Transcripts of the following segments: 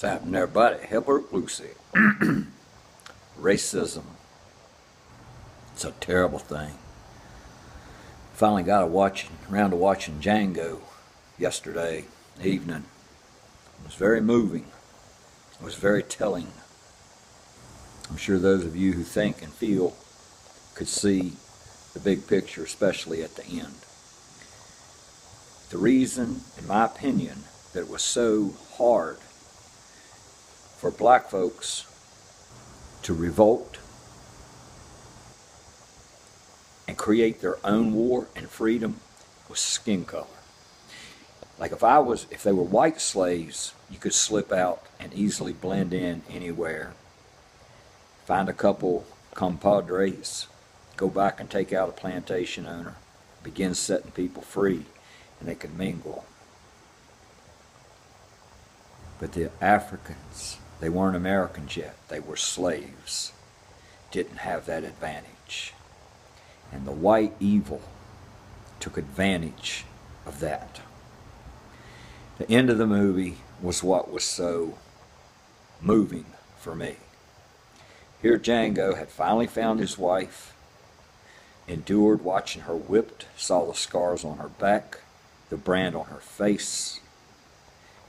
What's happening there, buddy? Hilbert Lucy. Racism. It's a terrible thing. Finally got around to watching Django yesterday evening. It was very moving. It was very telling. I'm sure those of you who think and feel could see the big picture, especially at the end. The reason, in my opinion, that it was so hard for black folks to revolt and create their own war and freedom was skin color. Like if they were white slaves, you could slip out and easily blend in anywhere. Find a couple compadres, go back and take out a plantation owner, begin setting people free, and they could mingle. But the Africans, they weren't Americans yet. They were slaves. Didn't have that advantage. And the white evil took advantage of that. The end of the movie was what was so moving for me. Here Django had finally found his wife, endured watching her whipped, saw the scars on her back, the brand on her face.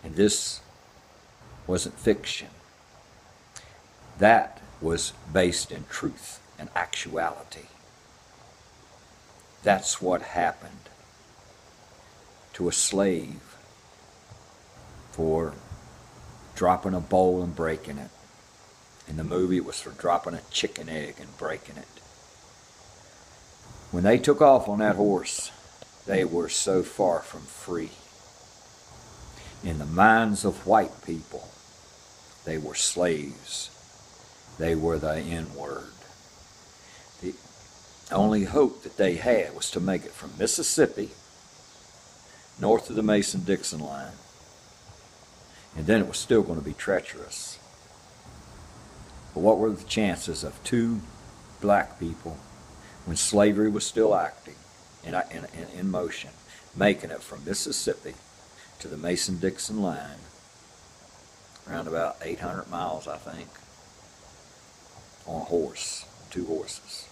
And this wasn't fiction. That was based in truth and actuality. That's what happened to a slave for dropping a bowl and breaking it. In the movie, it was for dropping a chicken egg and breaking it. When they took off on that horse, they were so far from free. In the minds of white people, they were slaves. They were the N-word. The only hope that they had was to make it from Mississippi north of the Mason-Dixon line. And then it was still going to be treacherous. But what were the chances of two black people, when slavery was still acting, in motion, making it from Mississippi to the Mason-Dixon line, around about 800 miles, I think, on a horse, two horses.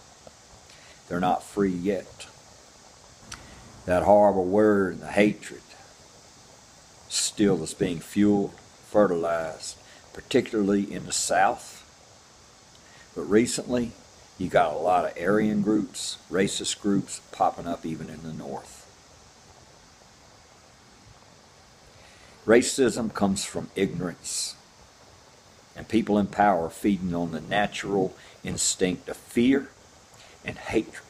They're not free yet. That horrible word and the hatred still is being fueled, fertilized, particularly in the South. But recently, you got a lot of Aryan groups, racist groups popping up even in the North. Racism comes from ignorance and people in power feeding on the natural instinct of fear and hatred.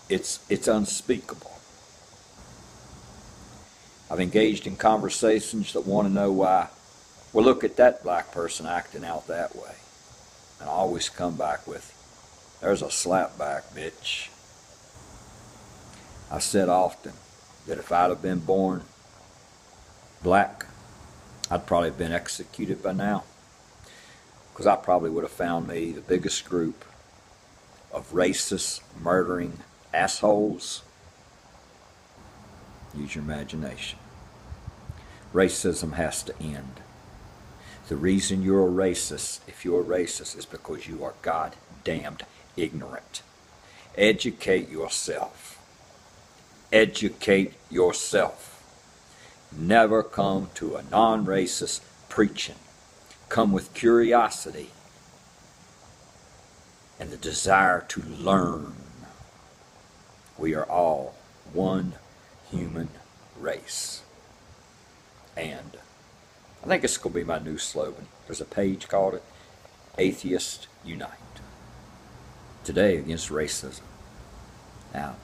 It's unspeakable. I've engaged in conversations that want to know why. Well, look at that black person acting out that way. And I always come back with, there's a slapback, bitch. I've said often that if I'd have been born black, I'd probably have been executed by now. Because I probably would have found me the biggest group of racist, murdering assholes. Use your imagination. Racism has to end. The reason you're a racist, if you're a racist, is because you are goddamned ignorant. Educate yourself. Educate yourself. Never come to a non-racist preaching. Come with curiosity and the desire to learn. We are all one human race. And I think it's going to be my new slogan. There's a page called it, Atheists Unite. Today against racism. Now,